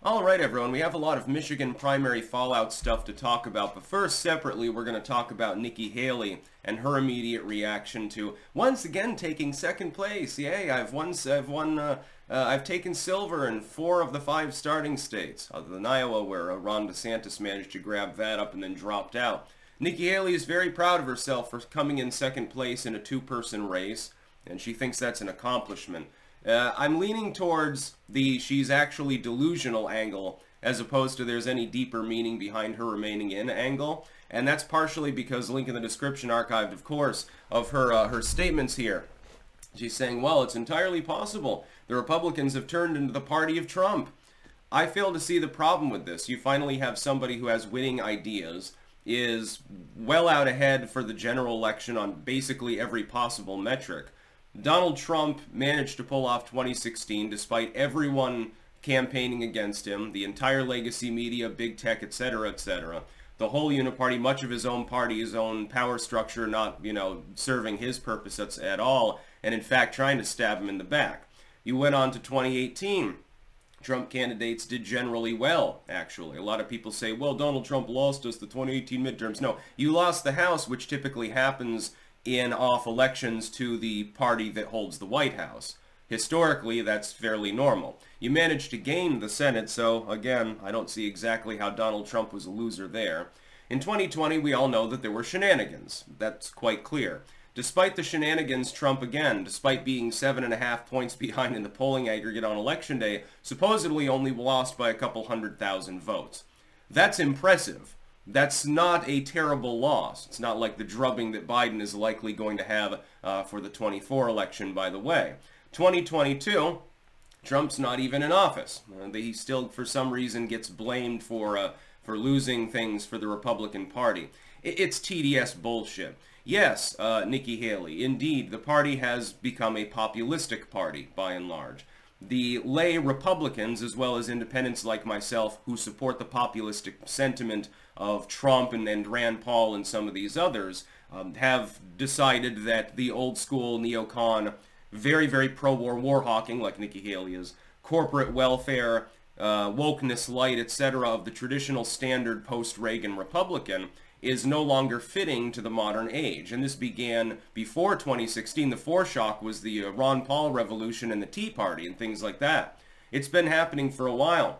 Alright everyone, we have a lot of Michigan primary fallout stuff to talk about, but first, separately, we're going to talk about Nikki Haley and her immediate reaction to, once again, taking second place. Yay, I've taken silver in 4 of the 5 starting states, other than Iowa, where Ron DeSantis managed to grab that up and then dropped out. Nikki Haley is very proud of herself for coming in second place in a 2-person race, and she thinks that's an accomplishment. I'm leaning towards the she's actually delusional angle, as opposed to there's any deeper meaning behind her remaining in angle. And that's partially because, link in the description archived, of course, of her statements here. She's saying, well, it's entirely possible the Republicans have turned into the party of Trump. I fail to see the problem with this. You finally have somebody who has winning ideas, is well out ahead for the general election on basically every possible metric. Donald Trump managed to pull off 2016 despite everyone campaigning against him, the entire legacy media, big tech, etc., etc. The whole uniparty, much of his own party, his own power structure not, serving his purpose at all, and in fact trying to stab him in the back. You went on to 2018. Trump candidates did generally well, actually. A lot of people say, well, Donald Trump lost us the 2018 midterms. No, you lost the House, which typically happens in off elections to the party that holds the White House. Historically, that's fairly normal. You managed to gain the Senate, so again, I don't see exactly how Donald Trump was a loser there. In 2020, we all know that there were shenanigans. That's quite clear. Despite the shenanigans, Trump again, despite being 7.5 points behind in the polling aggregate on Election Day, supposedly only lost by a couple 100,000 votes. That's impressive. That's not a terrible loss. It's not like the drubbing that Biden is likely going to have for the 24 election, by the way. 2022, Trump's not even in office. He still, for some reason, gets blamed for losing things for the Republican Party. It's TDS bullshit. Yes, Nikki Haley, indeed, the party has become a populistic party, by and large. The lay Republicans, as well as independents like myself, who support the populistic sentiment of Trump and Rand Paul and some of these others, have decided that the old school neocon, very, very pro-war war hawking, like Nikki Haley is, corporate welfare, wokeness light, etc., of the traditional standard post-Reagan Republican, is no longer fitting to the modern age. And this began before 2016. The foreshock was the Ron Paul revolution and the Tea Party and things like that. It's been happening for a while.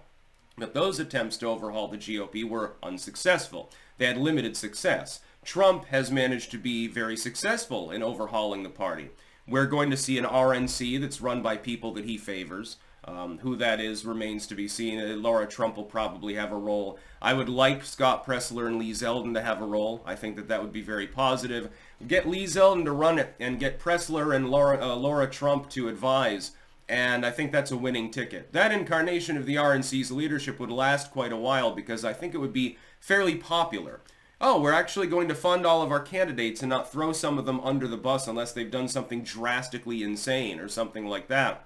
But those attempts to overhaul the GOP were unsuccessful. They had limited success. Trump has managed to be very successful in overhauling the party. We're going to see an RNC that's run by people that he favors. Who that is remains to be seen. Laura Trump will probably have a role. I would like Scott Presler and Lee Zeldin to have a role. I think that would be very positive. Get Lee Zeldin to run it and get Presler and Laura Trump to advise, and I think that's a winning ticket. That incarnation of the RNC's leadership would last quite a while because I think it would be fairly popular. Oh, we're actually going to fund all of our candidates and not throw some of them under the bus unless they've done something drastically insane or something like that.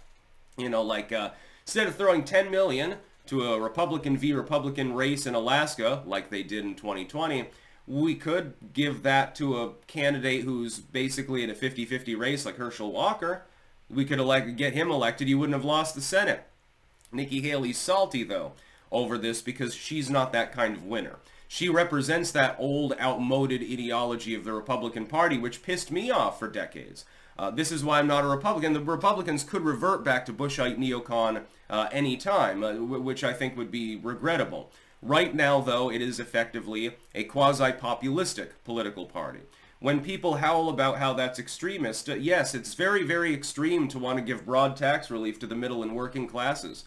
Instead of throwing $10 million to a Republican v. Republican race in Alaska, like they did in 2020, we could give that to a candidate who's basically in a 50-50 race like Herschel Walker. We could get him elected. He wouldn't have lost the Senate. Nikki Haley's salty, though, over this because she's not that kind of winner. She represents that old, outmoded ideology of the Republican Party, which pissed me off for decades. This is why I'm not a Republican. The Republicans could revert back to Bushite neocon any time, which I think would be regrettable. Right now, though, it is effectively a quasi-populistic political party. When people howl about how that's extremist, yes, it's very, very extreme to want to give broad tax relief to the middle and working classes.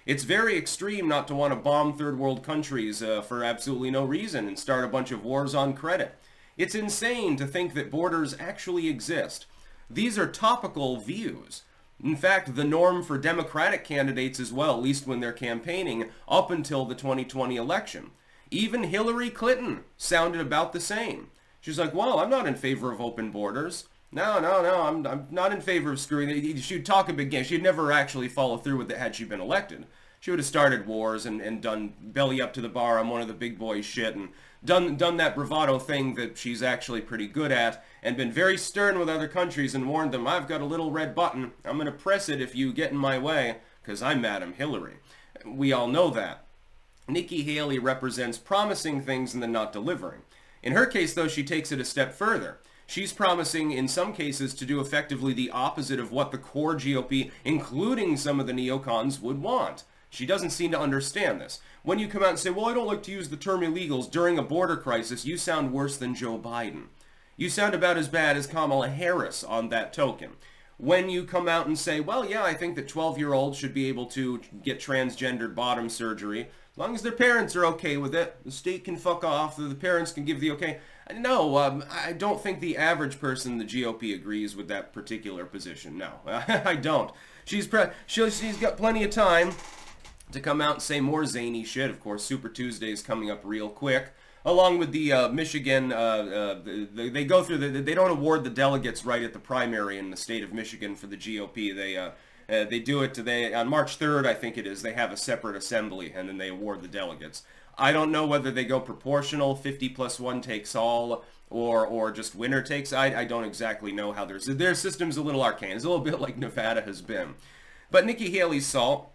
It's very extreme not to want to bomb third world countries for absolutely no reason and start a bunch of wars on credit. It's insane to think that borders actually exist. These are topical views. In fact, the norm for Democratic candidates as well, at least when they're campaigning, up until the 2020 election. Even Hillary Clinton sounded about the same. She's like, well, I'm not in favor of open borders. No, I'm not in favor of screwing. She'd talk a big game. She'd never actually follow through with it had she been elected. She would have started wars and done belly up to the bar, I'm one of the big boys shit, and done that bravado thing that she's actually pretty good at, and been very stern with other countries and warned them, I've got a little red button, I'm going to press it if you get in my way, because I'm Madam Hillary. We all know that. Nikki Haley represents promising things and then not delivering. In her case, though, she takes it a step further. She's promising, in some cases, to do effectively the opposite of what the core GOP, including some of the neocons, would want. She doesn't seem to understand this. When you come out and say, well, I don't like to use the term illegals during a border crisis, you sound worse than Joe Biden. You sound about as bad as Kamala Harris on that token. When you come out and say, well, yeah, I think that 12-year-olds should be able to get transgendered bottom surgery, as long as their parents are okay with it, the state can fuck off, the parents can give the okay. No, I don't think the average person in the GOP agrees with that particular position. No, I don't. She's got plenty of time to come out and say more zany shit. Of course, Super Tuesday is coming up real quick. Along with the Michigan, they go through they don't award the delegates right at the primary in the state of Michigan for the GOP. They do it on March 3rd, I think it is. They have a separate assembly, and then they award the delegates. I don't know whether they go proportional, 50 plus 1 takes all, or just winner takes. I don't exactly know how their system's a little arcane. It's a little bit like Nevada has been. But Nikki Haley's salt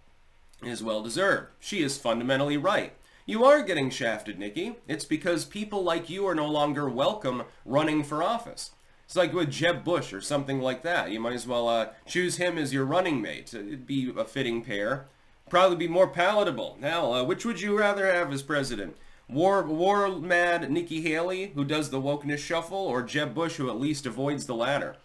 is well deserved. She is fundamentally right. You are getting shafted, Nikki. It's because people like you are no longer welcome running for office. It's like with Jeb Bush or something like that. You might as well choose him as your running mate. It'd be a fitting pair. Probably be more palatable. Now, which would you rather have as president? War-mad Nikki Haley, who does the wokeness shuffle, or Jeb Bush, who at least avoids the latter?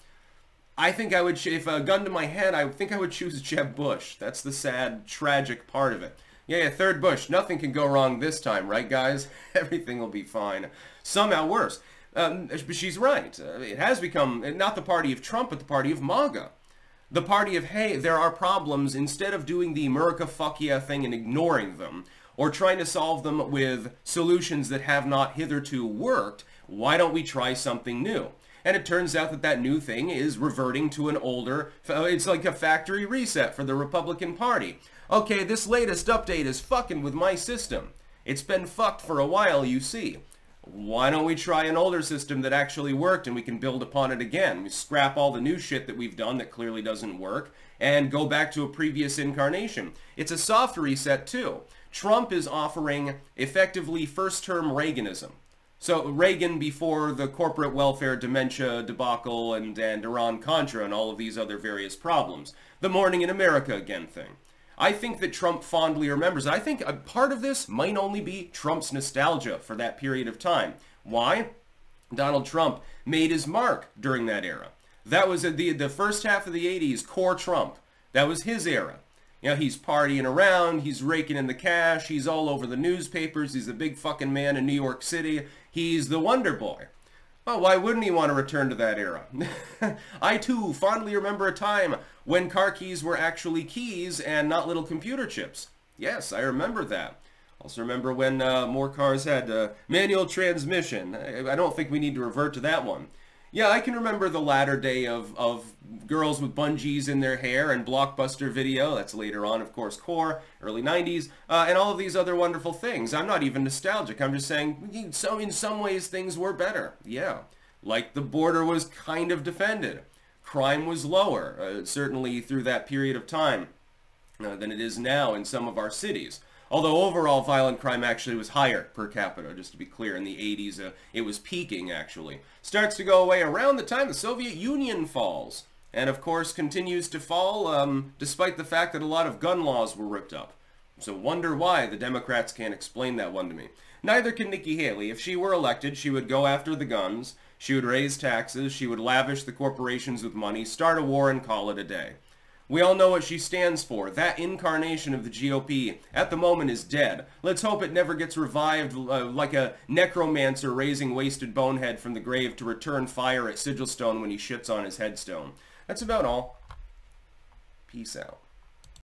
I think I would, if a gun to my head, I think I would choose Jeb Bush. That's the sad, tragic part of it. Yeah, third Bush. Nothing can go wrong this time, right, guys? Everything will be fine. Somehow worse. But she's right. It has become not the party of Trump, but the party of MAGA. The party of, hey, there are problems. Instead of doing the America fuck yeah thing and ignoring them, or trying to solve them with solutions that have not hitherto worked, why don't we try something new? And it turns out that that new thing is reverting to an older, it's like a factory reset for the Republican Party. Okay, this latest update is fucking with my system. It's been fucked for a while, you see. Why don't we try an older system that actually worked and we can build upon it again? We scrap all the new shit that we've done that clearly doesn't work and go back to a previous incarnation. It's a soft reset too. Trump is offering effectively first-term Reaganism. So Reagan before the corporate welfare dementia debacle and Iran-Contra and all of these other various problems. The Morning in America Again thing. I think that Trump fondly remembers. I think a part of this might only be Trump's nostalgia for that period of time. Why? Donald Trump made his mark during that era. That was the first half of the 80s, core Trump. That was his era. You know, he's partying around, he's raking in the cash, he's all over the newspapers, he's a big fucking man in New York City. He's the Wonder Boy. Well, why wouldn't he want to return to that era? I, too, fondly remember a time when car keys were actually keys and not little computer chips. Yes, I remember that. Also remember when more cars had manual transmission. I don't think we need to revert to that one. Yeah, I can remember the latter day of girls with bungees in their hair and Blockbuster Video. That's later on, of course, Core, early 90s, and all of these other wonderful things. I'm not even nostalgic. I'm just saying, so in some ways, things were better. Yeah, like the border was kind of defended. Crime was lower, certainly through that period of time, than it is now in some of our cities. Although overall violent crime actually was higher per capita, just to be clear. In the 80s, it was peaking, actually. Starts to go away around the time the Soviet Union falls. And, of course, continues to fall, despite the fact that a lot of gun laws were ripped up. So wonder why the Democrats can't explain that one to me. Neither can Nikki Haley. If she were elected, she would go after the guns, she would raise taxes, she would lavish the corporations with money, start a war, and call it a day. We all know what she stands for. That incarnation of the GOP at the moment is dead. Let's hope it never gets revived like a necromancer raising wasted bonehead from the grave to return fire at Sigilstone when he shits on his headstone. That's about all. Peace out.